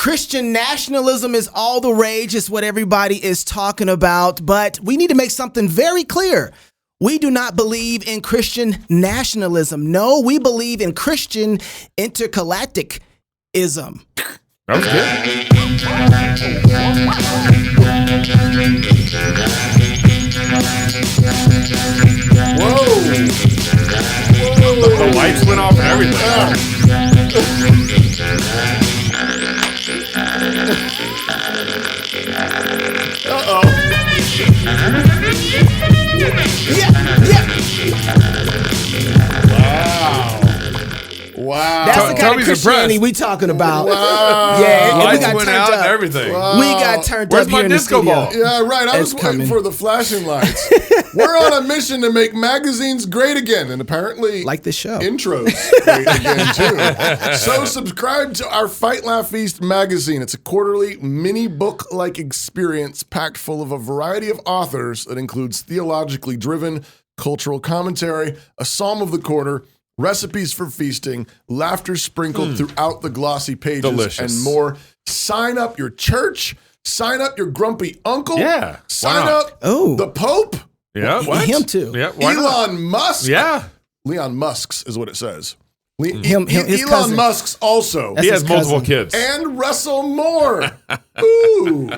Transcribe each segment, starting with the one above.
Christian nationalism is all the rage. It's what everybody is talking about. But we need to make something very clear. We do not believe in Christian nationalism. No, we believe in Christian intergalacticism. That was good. Whoa. The lights went off and everything. Uh-oh. Wow. That's the kind of Christianity we talking about. Wow. Yeah, and Lights we got went turned out up. and everything. Wow. We got turned Where's up my here in the disco studio. ball? Yeah, right. I was It's waiting coming. for the flashing lights. We're on a mission to make magazines great again, and apparently, Like this show. intros great again too. So subscribe to our Fight Laugh Feast magazine. It's a quarterly mini book-like experience packed full of a variety of authors that includes theologically driven cultural commentary, a psalm of the quarter, recipes for feasting, laughter sprinkled throughout the glossy pages, Delicious. and more. Sign up your church. Sign up your grumpy uncle. Yeah, why Sign not? up Oh. the Pope. Yeah, what? Him too. Yeah, why not? Elon Musk. Yeah. Leon Musk's is what it says. His Elon cousin. Musk's also. That's He has his multiple cousin. kids. And Russell Moore. Ooh.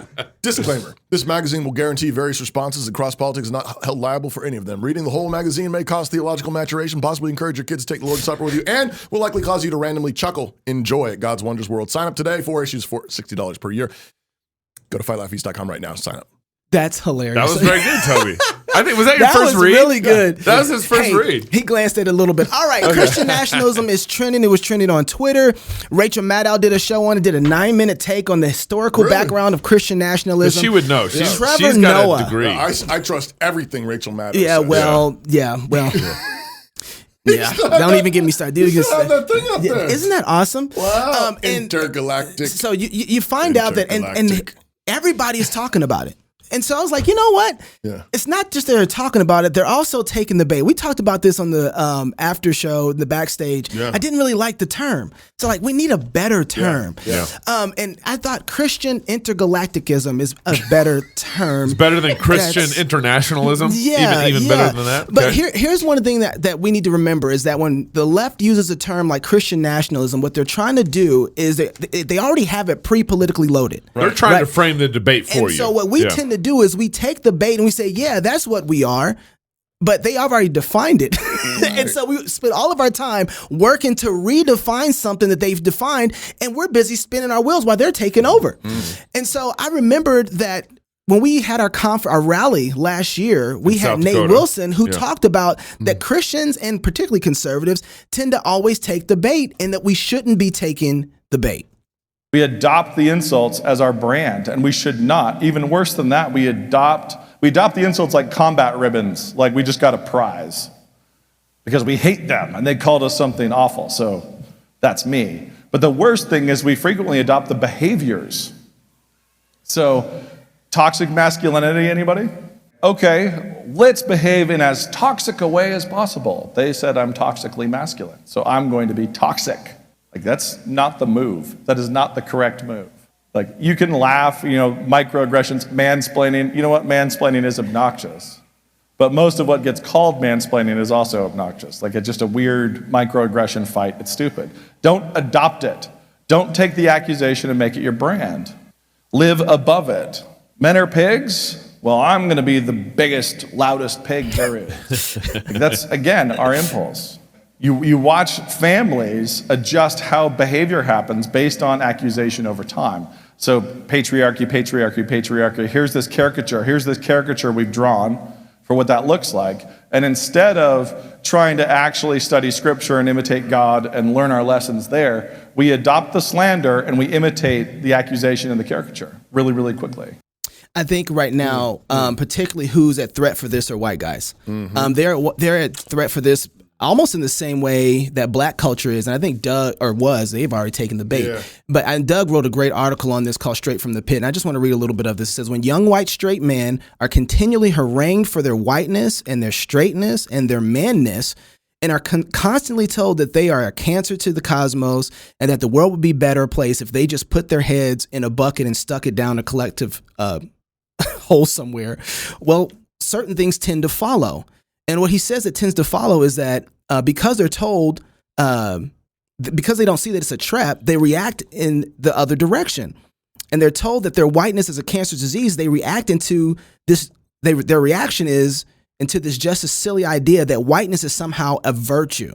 Disclaimer. This magazine will guarantee various responses and cross politics is not held liable for any of them. Reading the whole magazine may cause theological maturation, possibly encourage your kids to take the Lord's Supper with you, and will likely cause you to randomly chuckle in joy at God's wondrous world. Sign up today. 4 issues for $60 per year. Go to fightlaughfeast.com right now. Sign up. That's hilarious. That was very good, Toby. I think was that your That first was read? really good. That was his first read. He glanced at it a little bit. All right, Christian nationalism is trending. It was trending on Twitter. Rachel Maddow did a show on it, did a 9-minute take on the historical Really? background of Christian But nationalism. she would know. She's Trevor got Noah. a degree. I trust everything Rachel Maddow Yeah, says. well. Yeah, don't even get me started. Dude, You still have that thing up yeah, there. isn't that awesome? Wow. And Intergalactic. so you find out that and Intergalactic. everybody is talking about it. And so I was like, you know what? Yeah. It's not just they're talking about it; they're also taking the bait. We talked about this on the after show, the backstage. Yeah. I didn't really like the term, so like we need a better term. Yeah. And I thought Christian intergalacticism is a better term. It's better than Christian That's- even internationalism. even better than that. But Okay. here's one thing that we need to remember is that when the left uses a term like Christian nationalism, what they're trying to do is they already have it pre-politically loaded. They're trying to Right. frame the debate for And you. so what we Yeah. tend to do is we take the bait and we say, yeah, that's what we are. But they already defined it. And so we spend all of our time working to redefine something that they've defined, and we're busy spinning our wheels while they're taking over. And so I remembered that when we had our rally last year, we had South Nate Dakota. Wilson who Yeah. talked about that Christians and particularly conservatives tend to always take the bait and that we shouldn't be taking the bait. We adopt the insults as our brand, and we should not. Even worse than that, we adopt the insults like combat ribbons, like we just got a prize because we hate them and they called us something awful. So that's me. But the worst thing is we frequently adopt the behaviors. So toxic masculinity, anybody? Okay, let's behave in as toxic a way as possible. They said I'm toxically masculine, so I'm going to be toxic. Like, that's not the move. That is not the correct move. Like, you can laugh, microaggressions, mansplaining. You know what? Mansplaining is obnoxious. But most of what gets called mansplaining is also obnoxious. Like, it's just a weird microaggression fight. It's stupid. Don't adopt it. Don't take the accusation and make it your brand. Live above it. Men are pigs? Well, I'm going to be the biggest, loudest pig there is. Like, that's, again, our impulse. You watch families adjust how behavior happens based on accusation over time. So patriarchy. Here's this caricature we've drawn for what that looks like. And instead of trying to actually study scripture and imitate God and learn our lessons there, we adopt the slander and we imitate the accusation and the caricature really, really quickly. I think right now, particularly who's at threat for this are white guys. They're at threat for this almost in the same way that black culture is. And I think they've already taken the bait. Yeah. But Doug wrote a great article on this called Straight from the Pit. And I just want to read a little bit of this. It says, when young white straight men are continually harangued for their whiteness and their straightness and their manness, and are constantly told that they are a cancer to the cosmos and that the world would be a better place if they just put their heads in a bucket and stuck it down a collective hole somewhere. Well, certain things tend to follow. And what he says it tends to follow is that because they're told, because they don't see that it's a trap, they react in the other direction. And they're told that their whiteness is a cancerous disease. They react into this, their reaction is into this just a silly idea that whiteness is somehow a virtue,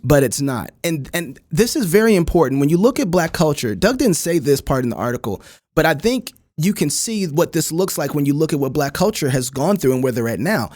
but it's not. And this is very important. When you look at black culture, Doug didn't say this part in the article, but I think you can see what this looks like when you look at what black culture has gone through and where they're at now.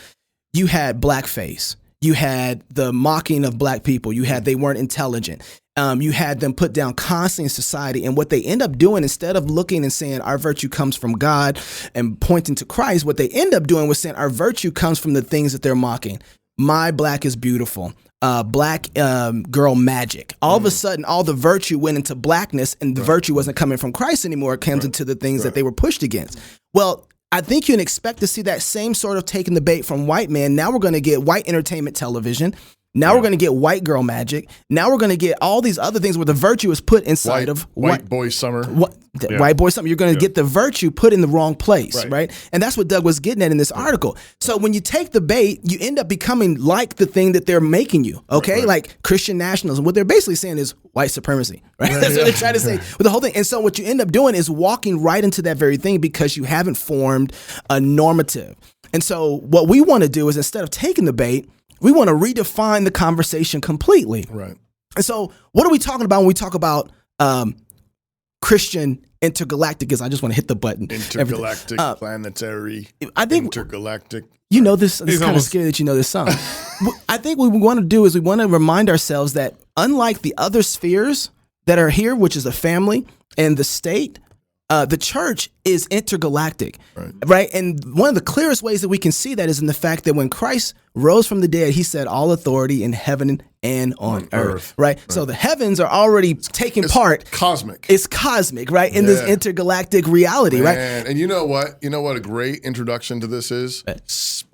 You had blackface. You had the mocking of black people. You had they weren't intelligent. You had them put down constantly in society. And what they end up doing, instead of looking and saying our virtue comes from God and pointing to Christ, what they end up doing was saying our virtue comes from the things that they're mocking. My black is beautiful. Black girl magic. All of a sudden, all the virtue went into blackness, and the virtue wasn't coming from Christ anymore. It comes into the things that they were pushed against. Well, I think you can expect to see that same sort of taking the bait from white men. Now we're going to get white entertainment television. Now we're going to get white girl magic. Now we're going to get all these other things where the virtue is put inside of white boy summer. White boy summer. You're going to get the virtue put in the wrong place, right? And that's what Doug was getting at in this article. So when you take the bait, you end up becoming like the thing that they're making you, okay? Like Christian nationalism. What they're basically saying is white supremacy, right? That's what they're trying to say with the whole thing. And so what you end up doing is walking right into that very thing because you haven't formed a normative. And so what we want to do is instead of taking the bait, we want to redefine the conversation completely. Right. And so what are we talking about when we talk about Christian intergalacticism? I just want to hit the button. Intergalactic, planetary, I think, intergalactic. You know this. It's kind of scary that you know this song. I think what we want to do is we want to remind ourselves that unlike the other spheres that are here, which is the family and the state, the church is intergalactic, right? And one of the clearest ways that we can see that is in the fact that when Christ rose from the dead, he said all authority in heaven and on earth, right? So the heavens are already taking part. Cosmic. It's cosmic, right? In this intergalactic reality, right? And you know what? You know what a great introduction to this is?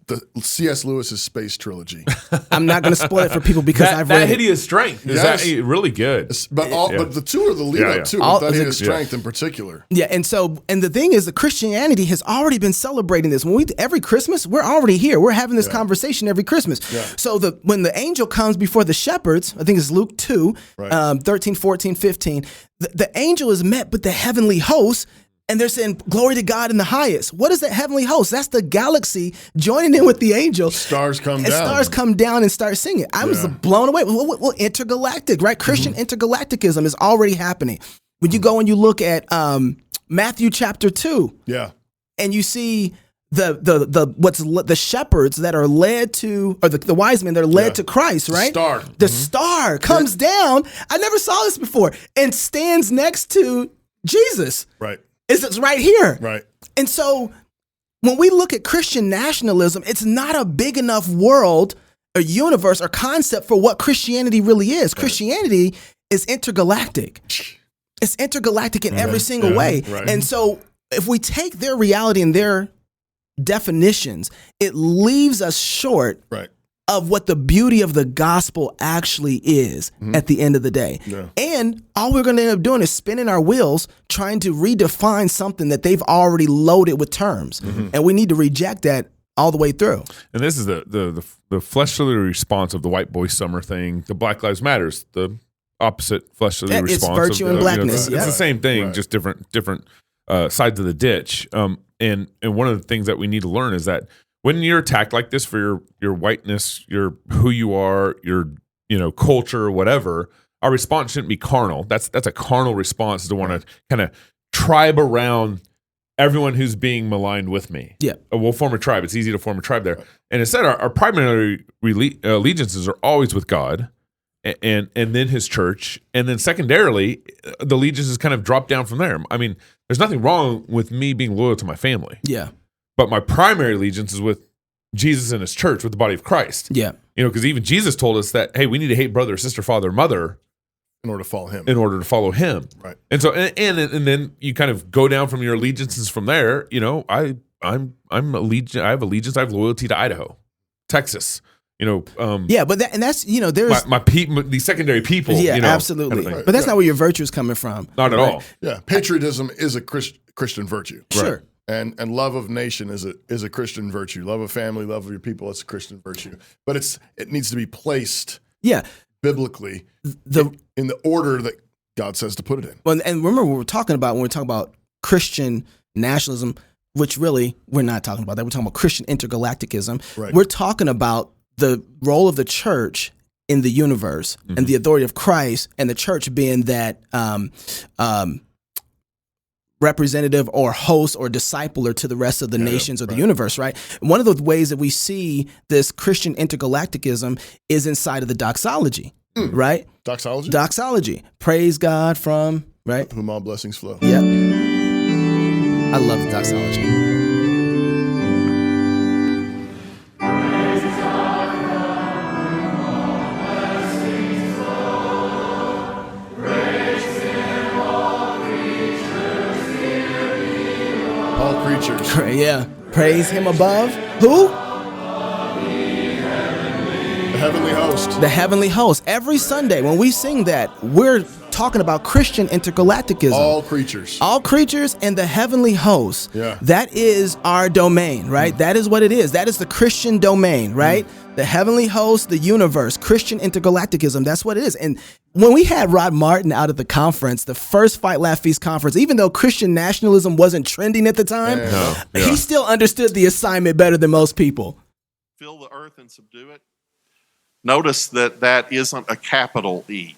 The C.S. Lewis's space trilogy. I'm not going to spoil it for people because I've read that hideous strength is actually really good. But the two are the lead up too. That hideous strength in particular. Yeah, and the thing is, the Christianity has already been celebrating this. Every Christmas, we're already here. We're having this conversation every Christmas. Yeah. So when the angel comes before the shepherds, I think it's Luke 2, 13, 14, 15. The angel is met with the heavenly host. And they're saying, glory to God in the highest. What is that heavenly host? That's the galaxy joining in with the angel. Stars come down. Stars come down and start singing. I was blown away. Well, intergalactic, right? Christian intergalacticism is already happening. When you go and you look at Matthew chapter 2, and you see the shepherds that are led to, or the wise men that are led to Christ, right? The star comes down. I never saw this before, and stands next to Jesus. Right. It's right here. Right. And so when we look at Christian nationalism, it's not a big enough world or universe or concept for what Christianity really is. Right. Christianity is intergalactic. It's intergalactic in every single way. Right. And so if we take their reality and their definitions, it leaves us short of what the beauty of the gospel actually is at the end of the day. Yeah. And all we're going to end up doing is spinning our wheels trying to redefine something that they've already loaded with terms. And we need to reject that all the way through. And this is the fleshly response of the white boy summer thing. The Black Lives Matters, the opposite fleshly response. It's virtue and blackness. It's the same thing, just different sides of the ditch. And one of the things that we need to learn is that when you're attacked like this for your whiteness, your who you are, your culture or whatever, our response shouldn't be carnal. That's a carnal response to want to kind of tribe around everyone who's being maligned with me. Yeah, we'll form a tribe. It's easy to form a tribe there. And instead, our primary allegiances are always with God, and then His church, and then secondarily, the allegiances kind of drop down from there. I mean, there's nothing wrong with me being loyal to my family. Yeah. But my primary allegiance is with Jesus and His church, with the body of Christ. Yeah. Because even Jesus told us that, hey, we need to hate brother, sister, father, mother in order to follow Him. Right. And so, and then you kind of go down from your allegiances from there. I have allegiance. I have loyalty to Idaho, Texas. Yeah, but that's there's my people, the secondary people. yeah, you know, absolutely. kind of thing. But that's not where your virtue is coming from. Not at all. Yeah, patriotism is a Christian virtue. Sure. And love of nation is a Christian virtue. Love of family, love of your people, it's a Christian virtue. But it needs to be placed biblically in the order that God says to put it in. Well, and remember what we're talking about when we're talking about Christian nationalism, which really we're not talking about that. We're talking about Christian intergalacticism. Right. We're talking about the role of the church in the universe and the authority of Christ, and the church being that representative or host or discipler to the rest of the nations or the universe, right? One of the ways that we see this Christian intergalacticism is inside of the doxology, right? Doxology? Doxology. Praise God from, right? Whom all blessings flow. Yep. I love the doxology. All creatures. Yeah. Praise him above. Who? The heavenly host. The heavenly host. Every Sunday when we sing that, we're talking about Christian intergalacticism. All creatures. All creatures and the heavenly host. Yeah. That is our domain, right? That is what it is. That is the Christian domain, right? The heavenly host, the universe, Christian intergalacticism. That's what it is. And when we had Rod Martin out at the conference, the first Fight, Laugh, Feast conference, even though Christian nationalism wasn't trending at the time, he still understood the assignment better than most people. Fill the earth and subdue it. Notice that isn't a capital E.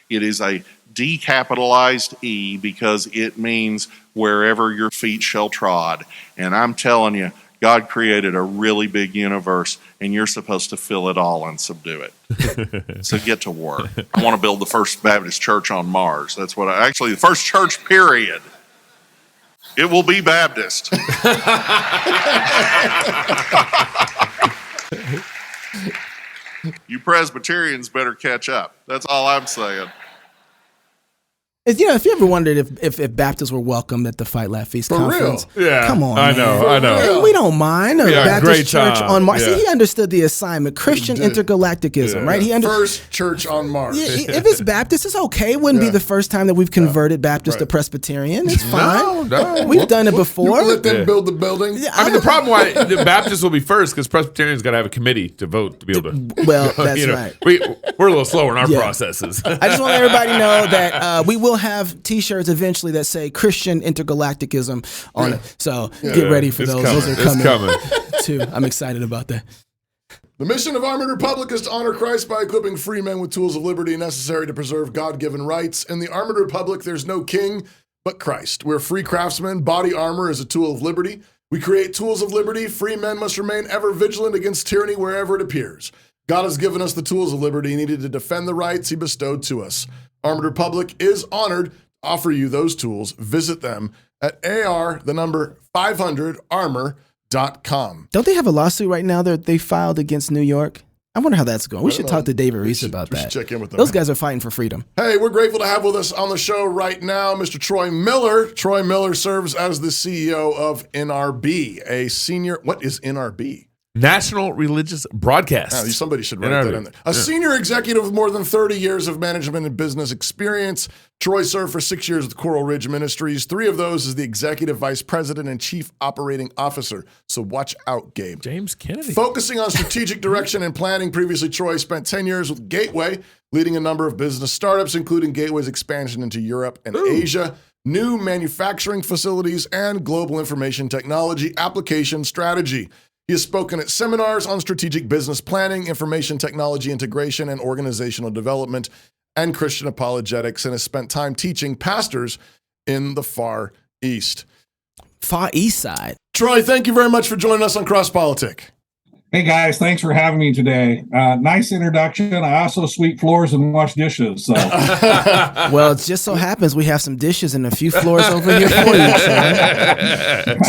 It is a decapitalized E because it means wherever your feet shall trod. And I'm telling you, God created a really big universe, and you're supposed to fill it all and subdue it. So get to work. I want to build the first Baptist church on Mars. That's what actually, the first church, period. It will be Baptist. You Presbyterians better catch up. That's all I'm saying. If you ever wondered if Baptists were welcomed at the Fight, Laugh, Feast conference, Yeah. come on, I man. know. Hey, we don't mind a Yeah, Baptist great church time. on Mars. Yeah. See, he understood the assignment, Christian intergalacticism, right? He First church on Mars. If it's Baptist, it's okay. It wouldn't be the first time that we've converted Baptist to Presbyterian. It's fine. No. We've done it You before. let them build the building. I mean, the problem why the Baptists will be first because Presbyterians got to have a committee to vote to be able to. Well, that's right. We're a little slower in our Yeah. processes. I just want everybody to know that we will have T-shirts eventually that say Christian intergalacticism on it. So get ready for It's those. coming. Those are It's coming too. I'm excited about that. The mission of Armored Republic is to honor Christ by equipping free men with tools of liberty necessary to preserve God-given rights. In the Armored Republic, there's no king but Christ. We're free craftsmen. Body armor is a tool of liberty. We create tools of liberty. Free men must remain ever vigilant against tyranny wherever it appears. God has given us the tools of liberty needed to defend the rights he bestowed to us. Armored Republic is honored to offer you those tools. Visit them at 500armor.com. Don't they have a lawsuit right now that they filed against New York? I wonder how that's going. We should talk to David Reese about We should that. check in with them. Those guys are fighting for freedom. Hey, we're grateful to have with us on the show right now Mr. Troy Miller. Troy Miller serves as the CEO of NRB, a senior. What is NRB? National Religious Broadcast. Somebody should write that in there. A senior executive with more than 30 years of management and business experience. Troy served for 6 years with Coral Ridge Ministries. 3 of those as the executive vice president and chief operating officer. So watch out, Gabe. James Kennedy. Focusing on strategic direction and planning, previously Troy spent 10 years with Gateway, leading a number of business startups, including Gateway's expansion into Europe and Asia, new manufacturing facilities, and global information technology application strategy. He has spoken at seminars on strategic business planning, information technology integration, and organizational development, and Christian apologetics, and has spent time teaching pastors in the Far East. Far East Side. Troy, thank you very much for joining us on Cross Politic. Hey guys, thanks for having me today. Nice introduction. I also sweep floors and wash dishes. So. Well, it just so happens we have some dishes and a few floors over here for you.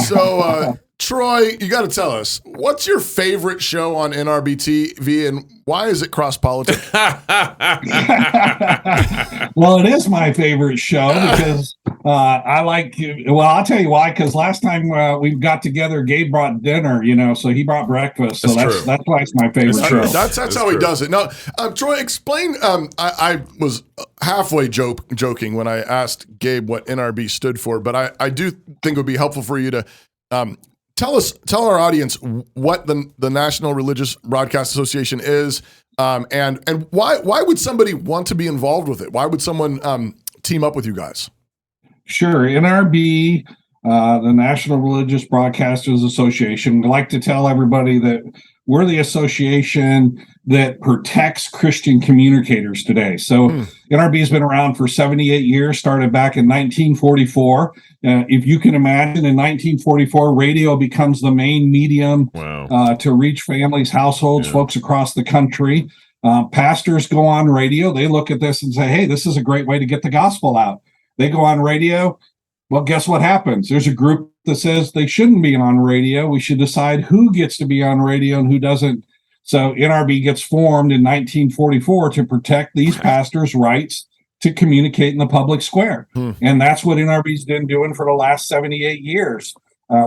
So, Troy, you got to tell us, what's your favorite show on NRB TV and why is it cross politic? Well, it is my favorite show because I like, well, I'll tell you why, because last time we got together, Gabe brought dinner, so he brought breakfast. So That's that's why it's my favorite show. That's how he does it. Now, Troy, explain. I was halfway joking when I asked Gabe what NRB stood for, but I do think it would be helpful for you to tell our audience what the National Religious Broadcast Association is, and why would somebody want to be involved with it? Why would someone team up with you guys? Sure. NRB, the National Religious Broadcasters Association, we like to tell everybody that we're the association that protects Christian communicators today. So NRB has been around for 78 years, started back in 1944. If you can imagine, in 1944, radio becomes the main medium to reach families, households, folks across the country. Pastors go on radio. They look at this and say, hey, this is a great way to get the gospel out. They go on radio. Well, guess what happens? There's a group that says they shouldn't be on radio. We should decide who gets to be on radio and who doesn't. So NRB gets formed in 1944 to protect these pastors' rights to communicate in the public square. And that's what NRB's been doing for the last 78 years.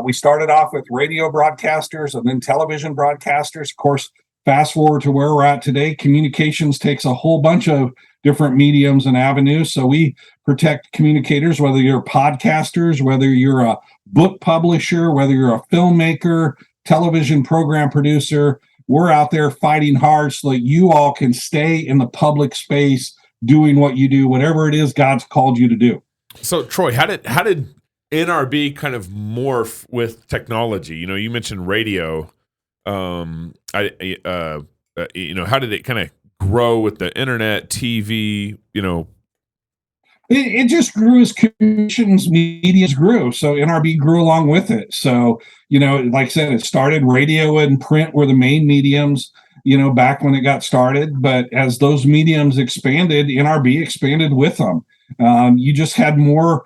We started off with radio broadcasters and then television broadcasters. Of course, fast forward to where we're at today, communications takes a whole bunch of different mediums and avenues. So we protect communicators, whether you're podcasters, whether you're a book publisher, whether you're a filmmaker, television program producer. We're out there fighting hard so that you all can stay in the public space doing what you do, whatever it is God's called you to do. So, Troy, how did NRB kind of morph with technology? You mentioned radio. How did it kind of grow with the internet, TV? It just grew as communications medias grew. So NRB grew along with it. So, like I said, it started radio and print were the main mediums, back when it got started. But as those mediums expanded, NRB expanded with them. You just had more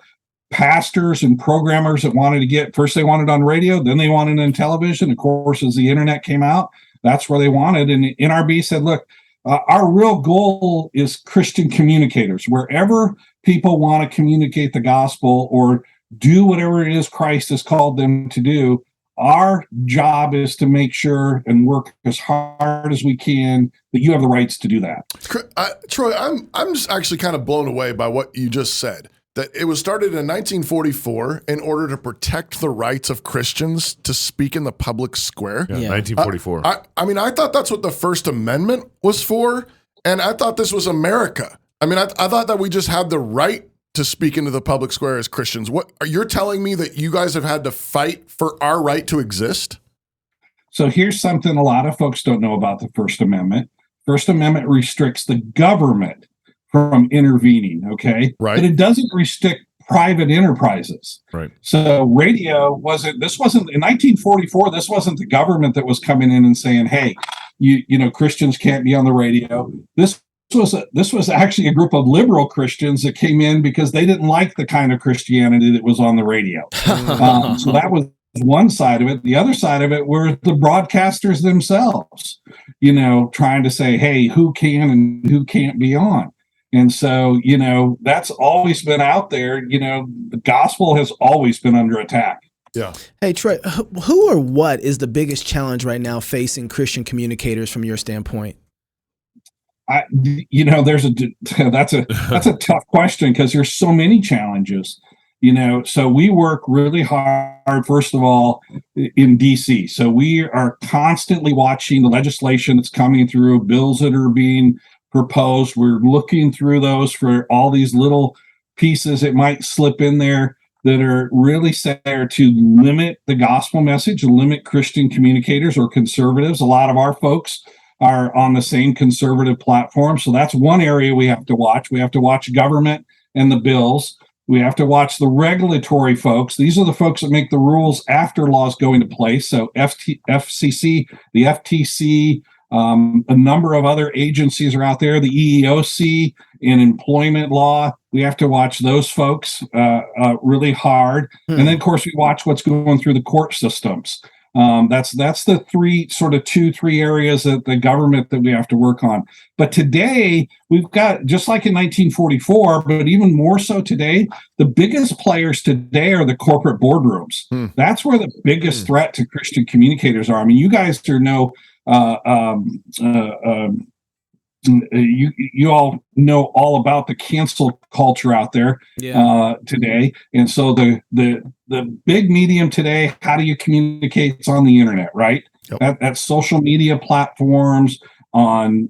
pastors and programmers that wanted to get, first they wanted on radio, then they wanted on television. Of course, as the internet came out, that's where they wanted. And NRB said, look, our real goal is Christian communicators. Wherever people want to communicate the gospel or do whatever it is Christ has called them to do, our job is to make sure and work as hard as we can that you have the rights to do that. Troy, I'm just actually kind of blown away by what you just said. That it was started in 1944 in order to protect the rights of Christians to speak in the public square. Yeah. 1944. I thought that's what the First Amendment was for, and I thought this was America. I thought that we just had the right to speak into the public square as Christians. What you're telling me that you guys have had to fight for our right to exist? So here's something a lot of folks don't know about the First Amendment. First Amendment restricts the government from intervening, okay? Right. But it doesn't restrict private enterprises. Right. So radio in 1944, this wasn't the government that was coming in and saying, hey, Christians can't be on the radio. This was actually a group of liberal Christians that came in because they didn't like the kind of Christianity that was on the radio. So that was one side of it. The other side of it were the broadcasters themselves, trying to say, hey, who can and who can't be on. And so, that's always been out there. The gospel has always been under attack. Yeah. Hey, Troy, who or what is the biggest challenge right now facing Christian communicators from your standpoint? That's a tough question because there's so many challenges. So we work really hard, first of all, in DC. So we are constantly watching the legislation that's coming through, bills that are being proposed. We're looking through those for all these little pieces that might slip in there that are really set there to limit the gospel message and limit Christian communicators or conservatives. A lot of our folks are on the same conservative platform. So that's one area we have to watch. We have to watch government and the bills. We have to watch the regulatory folks. These are the folks that make the rules after laws go into place. So FCC, the FTC, A number of other agencies are out there, the EEOC in employment law. We have to watch those folks really hard. And then, of course, we watch what's going through the court systems. That's the two, three areas that the government that we have to work on. But today, we've got, just like in 1944, but even more so today, the biggest players today are the corporate boardrooms. That's where the biggest threat to Christian communicators are. I mean, you guys you all know all about the cancel culture out there today, and so the big medium today, how do you communicate? It's on the internet, right? Yep. At social media platforms, on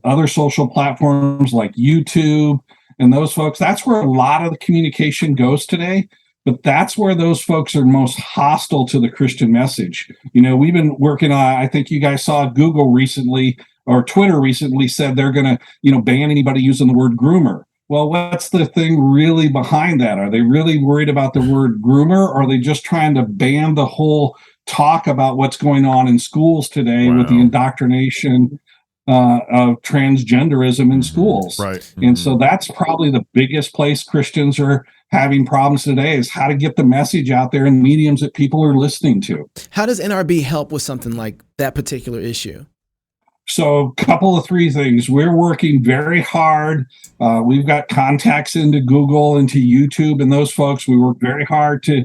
other social platforms like YouTube and those folks. That's where a lot of the communication goes today. But that's where those folks are most hostile to the Christian message. We've been working on, I think you guys saw Google recently, or Twitter recently said they're going to, ban anybody using the word groomer. Well, what's the thing really behind that? Are they really worried about the word groomer, or are they just trying to ban the whole talk about what's going on in schools today with the indoctrination of transgenderism in schools? Right. And so that's probably the biggest place Christians are having problems today, is how to get the message out there in mediums that people are listening to. How does NRB help with something like that particular issue? So a couple of three things. We're working very hard. We've got contacts into Google, into YouTube, and those folks. We work very hard to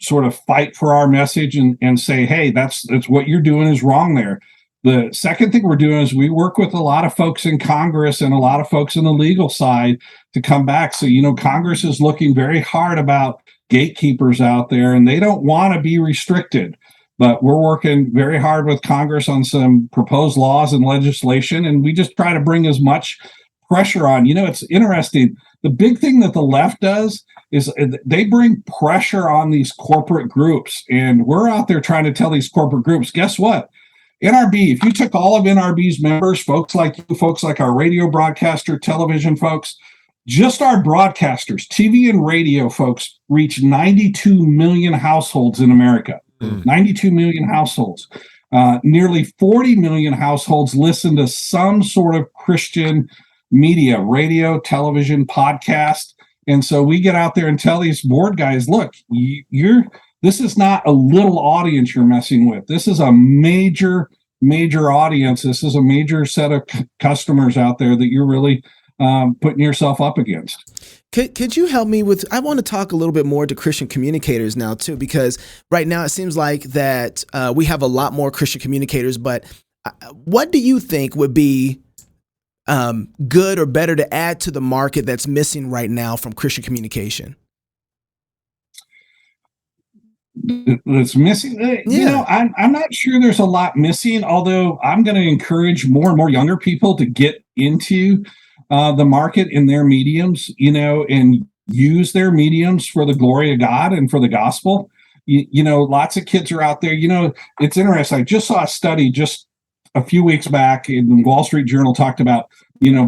sort of fight for our message and say, hey, that's what you're doing is wrong there. The second thing we're doing is we work with a lot of folks in Congress and a lot of folks in the legal side to come back. So, Congress is looking very hard about gatekeepers out there, and they don't want to be restricted. But we're working very hard with Congress on some proposed laws and legislation, and we just try to bring as much pressure on. It's interesting. The big thing that the left does is they bring pressure on these corporate groups, and we're out there trying to tell these corporate groups, guess what? NRB, if you took all of NRB's members, folks like you, folks like our radio broadcaster, television folks, just our broadcasters, TV and radio folks, reach 92 million households in America. 92 million households. Nearly 40 million households listen to some sort of Christian media, radio, television, podcast. And so we get out there and tell these board guys, look, this is not a little audience you're messing with. This is a major audience. This is a major set of customers out there that you're really putting yourself up against. Could you help me with, I want to talk a little bit more to Christian communicators now too, because right now it seems like that we have a lot more Christian communicators, but what do you think would be good or better to add to the market that's missing right now from Christian communication? That's missing. I'm not sure there's a lot missing, although I'm going to encourage more and more younger people to get into the market in their mediums, and use their mediums for the glory of God and for the gospel. Lots of kids are out there. It's interesting. I just saw a study just a few weeks back in the Wall Street Journal talked about,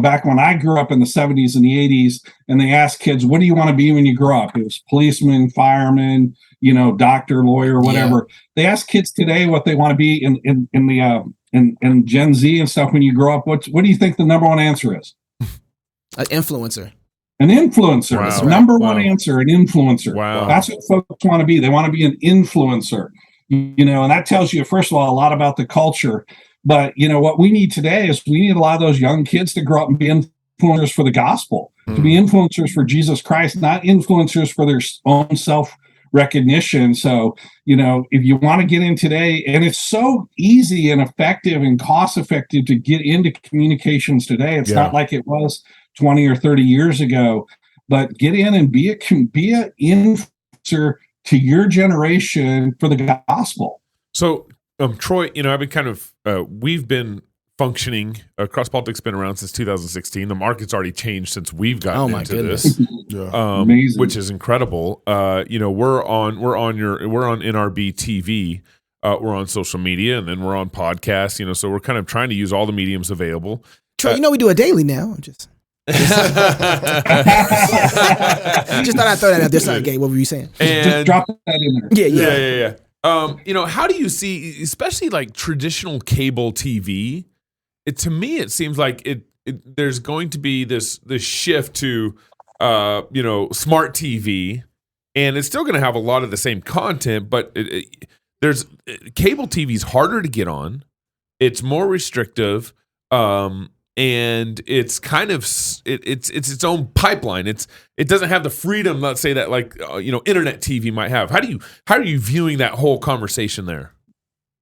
back when I grew up in the 70s and the 80s, and they asked kids, what do you want to be when you grow up? It was policeman, fireman, doctor, lawyer, whatever. Yeah. They ask kids today what they want to be in Gen Z and stuff when you grow up. What do you think the number one answer is? An influencer. An influencer. Wow. Number one answer, an influencer. Wow. That's what folks want to be. They want to be an influencer. And that tells you, first of all, a lot about the culture. But, what we need today is we need a lot of those young kids to grow up and be influencers for the gospel, to be influencers for Jesus Christ, not influencers for their own self-recognition. So, if you want to get in today, and it's so easy and effective and cost-effective to get into communications today. It's not like it was 20 or 30 years ago, but get in and be an influencer to your generation for the gospel. So, Troy, I've been we've been functioning. Cross Politics been around since 2016. The market's already changed since we've gotten into this, which is incredible. We're on NRB TV. We're on social media, and then we're on podcasts. So we're kind of trying to use all the mediums available. Troy, we do a daily now. Just thought I'd throw that out there. Sorry, Gabe. What were you saying? Just drop that in there. Yeah. How do you see, especially like traditional cable TV? To me, it seems like there's going to be this shift to, smart TV, and it's still going to have a lot of the same content, but there's cable TV is harder to get on. It's more restrictive, and it's kind of it's its own pipeline. It doesn't have the freedom, let's say, that internet TV might have. How are you viewing that whole conversation there?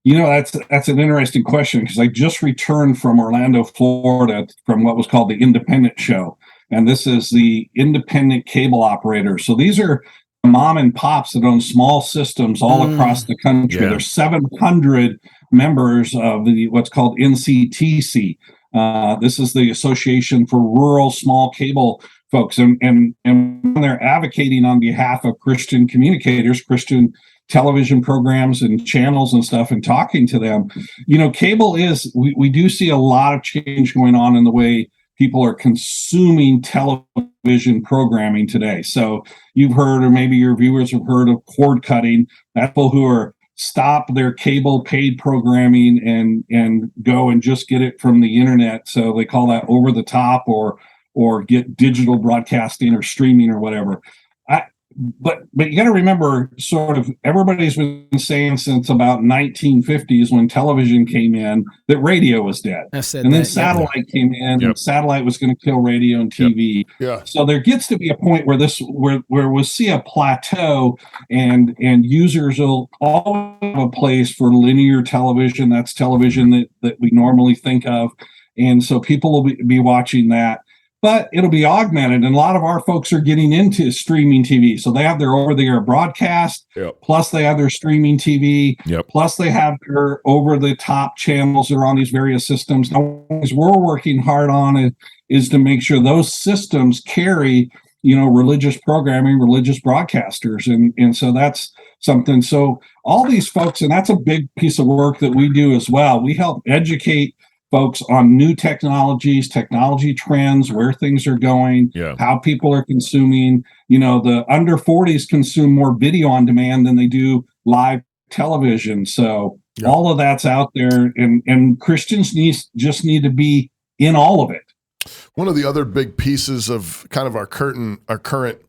That's an interesting question, because I just returned from Orlando, Florida, from what was called the Independent Show. And this is the independent cable operator. So these are mom and pops that own small systems all across the country. Yeah. There's 700 members of what's called NCTC. This is the Association for Rural Small Cable Folks. And they're advocating on behalf of Christian communicators, Christian television programs and channels and stuff, and talking to them. Cable we do see a lot of change going on in the way people are consuming television programming today. So you've heard, or maybe your viewers have heard, of cord cutting. People who are stop their cable paid programming and go and just get it from the internet. So they call that over the top, or get digital broadcasting or streaming or whatever. But you got to remember, sort of, everybody's been saying since about 1950s, when television came in, that radio was dead. And then satellite came in, and satellite was going to kill radio and TV. Yeah. So there gets to be a point where we'll see a plateau, and users will always have a place for linear television. That's television that we normally think of. And so people will be watching that. But it'll be augmented, and a lot of our folks are getting into streaming TV. So they have their over-the-air broadcast, plus they have their streaming TV, plus they have their over-the-top channels that are on these various systems. Now, what we're working hard on is to make sure those systems carry, religious programming, religious broadcasters, and so that's something. So all these folks, and that's a big piece of work that we do as well. We help educate folks on new technologies, technology trends, where things are going, how people are consuming. The under 40s consume more video on demand than they do live television. So all of that's out there, and Christians just need to be in all of it. One of the other big pieces of kind of our current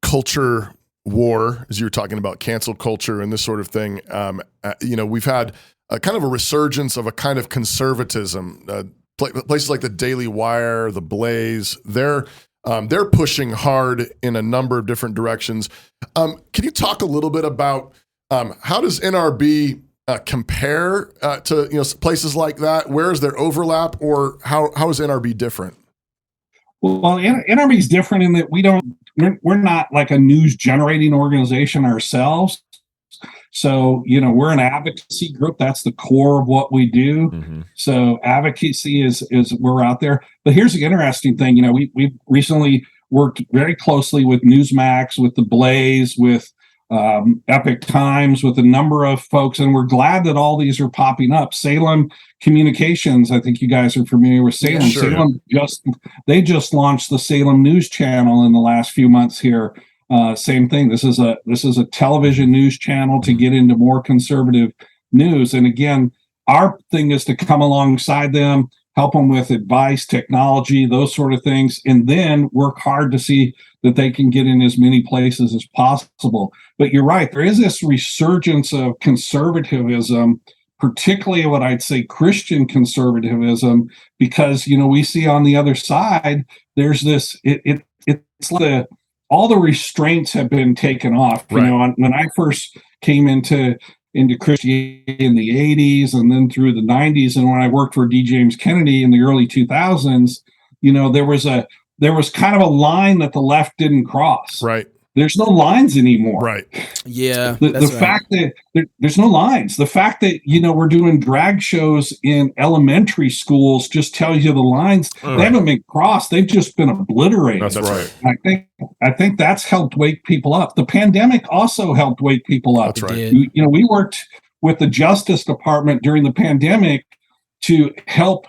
culture war, as you were talking about cancel culture and this sort of thing, we've had a kind of a resurgence of a kind of conservatism. Places like the Daily Wire, the Blaze, they're pushing hard in a number of different directions. Can you talk a little bit about how does NRB compare to places like that? Where is there overlap, or how is NRB different? Well, NRB is different in that we're not like a news generating organization ourselves. So, we're an advocacy group. That's the core of what we do. Mm-hmm. So advocacy is we're out there. But here's the interesting thing. We've recently worked very closely with Newsmax, with the Blaze, with Epic Times, with a number of folks, and we're glad that all these are popping up. Salem Communications, I think you guys are familiar with Salem. Yeah, sure. Salem just launched the Salem News Channel in the last few months here. Same thing. This is a television news channel to get into more conservative news. And again, our thing is to come alongside them, help them with advice, technology, those sort of things, and then work hard to see that they can get in as many places as possible. But you're right, there is this resurgence of conservatism, particularly what I'd say Christian conservatism, because we see on the other side there's this. It's like all the restraints have been taken off. Right. When I first came into Christianity in the 80s and then through the 90s, and when I worked for D. James Kennedy in the early 2000s, there was kind of a line that the left didn't cross. Right. There's no lines anymore. Right. Yeah. The fact that there's no lines, the fact that, we're doing drag shows in elementary schools just tells you the lines. They haven't been crossed. They've just been obliterated. That's right. I think that's helped wake people up. The pandemic also helped wake people up. That's right. We worked with the Justice Department during the pandemic to help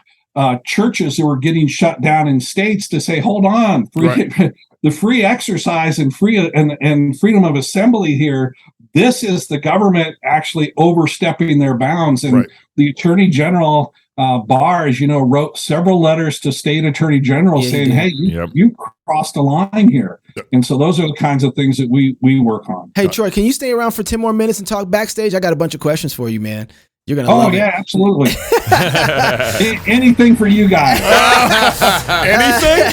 churches who were getting shut down in states to say, hold on, the free exercise and freedom of assembly here This is the government actually overstepping their bounds. And the Attorney General, Barr, as you know, wrote several letters to state attorney generals saying, hey, you crossed a line here. And so those are the kinds of things that we work on. Hey, Troy, can you stay around for 10 more minutes and talk backstage? I got a bunch of questions for you, man. You're going to love it. Absolutely. Anything for you guys. Anything?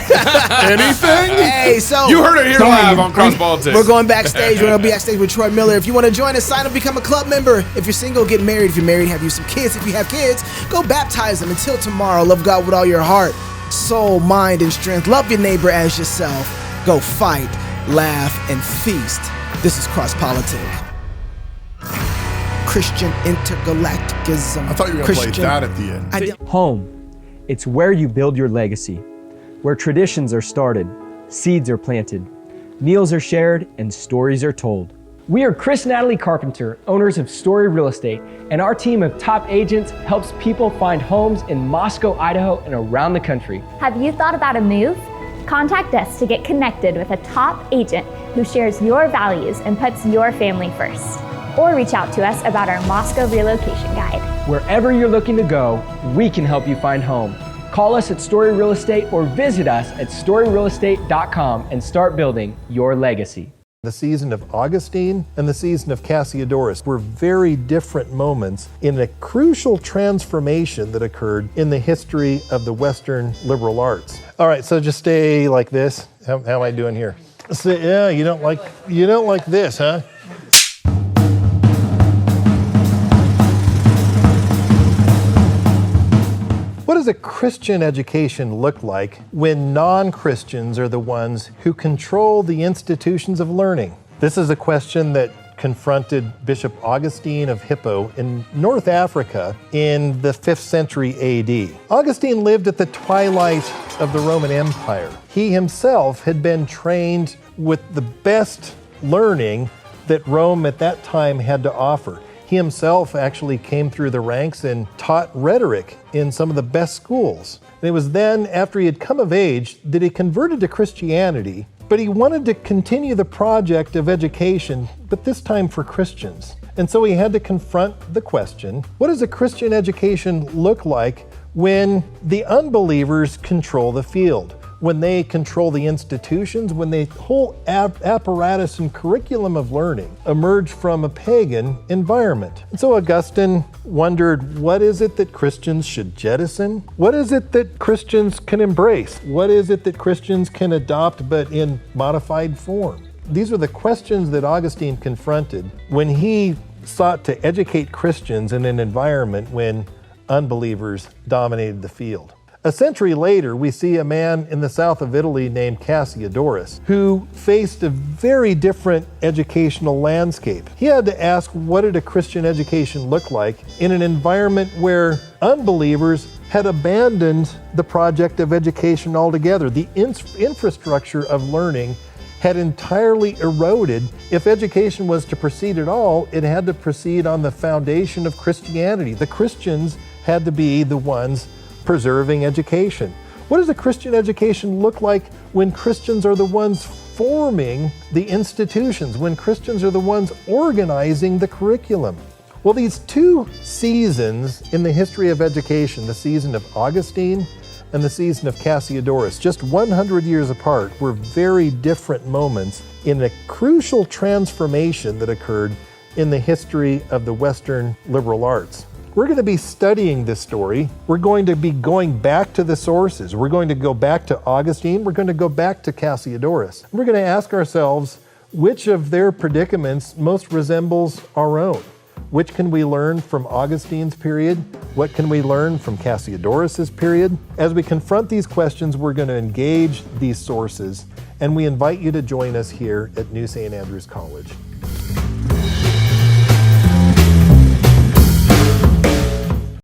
Hey, so you heard it here live on Cross Politics. We're going backstage. We're going to be backstage with Troy Miller. If you want to join us, sign up, become a club member. If you're single, get married. If you're married, have you some kids. If you have kids, go baptize them. Until tomorrow, love God with all your heart, soul, mind, and strength. Love your neighbor as yourself. Go fight, laugh, and feast. This is Cross Politics. Christian Intergalacticism. I thought you were going to play that at the end. Home. It's where you build your legacy, where traditions are started, seeds are planted, meals are shared, and stories are told. We are Chris and Natalie Carpenter, owners of Story Real Estate, and our team of top agents helps people find homes in Moscow, Idaho, and around the country. Have you thought about a move? Contact us to get connected with a top agent who shares your values and puts your family first. Or reach out to us about our Moscow relocation guide. Wherever you're looking to go, we can help you find home. Call us at Story Real Estate or visit us at storyrealestate.com and start building your legacy. The season of Augustine and the season of Cassiodorus were very different moments in a crucial transformation that occurred in the history of the Western liberal arts. All right, so just stay like this. How am I doing here? So, yeah, you don't like this, huh? What does a Christian education look like when non-Christians are the ones who control the institutions of learning? This is a question that confronted Bishop Augustine of Hippo in North Africa in the 5th century AD. Augustine lived at the twilight of the Roman Empire. He himself had been trained with the best learning that Rome at that time had to offer. He himself actually came through the ranks and taught rhetoric in some of the best schools. And it was then, after he had come of age, that he converted to Christianity, but he wanted to continue the project of education, but this time for Christians. And so he had to confront the question, what does a Christian education look like when the unbelievers control the field? When they control the institutions, when the whole apparatus and curriculum of learning emerged from a pagan environment. And so Augustine wondered, what is it that Christians should jettison? What is it that Christians can embrace? What is it that Christians can adopt but in modified form? These are the questions that Augustine confronted when he sought to educate Christians in an environment when unbelievers dominated the field. A century later, we see a man in the south of Italy named Cassiodorus who faced a very different educational landscape. He had to ask, what did a Christian education look like in an environment where unbelievers had abandoned the project of education altogether? The infrastructure of learning had entirely eroded. If education was to proceed at all, it had to proceed on the foundation of Christianity. The Christians had to be the ones preserving education. What does a Christian education look like when Christians are the ones forming the institutions, when Christians are the ones organizing the curriculum? Well, these two seasons in the history of education, the season of Augustine and the season of Cassiodorus, just 100 years apart, were very different moments in a crucial transformation that occurred in the history of the Western liberal arts. We're going to be studying this story. We're going to be going back to the sources. We're going to go back to Augustine. We're going to go back to Cassiodorus. We're going to ask ourselves which of their predicaments most resembles our own. Which can we learn from Augustine's period? What can we learn from Cassiodorus's period? As we confront these questions, we're going to engage these sources, and we invite you to join us here at New St. Andrews College.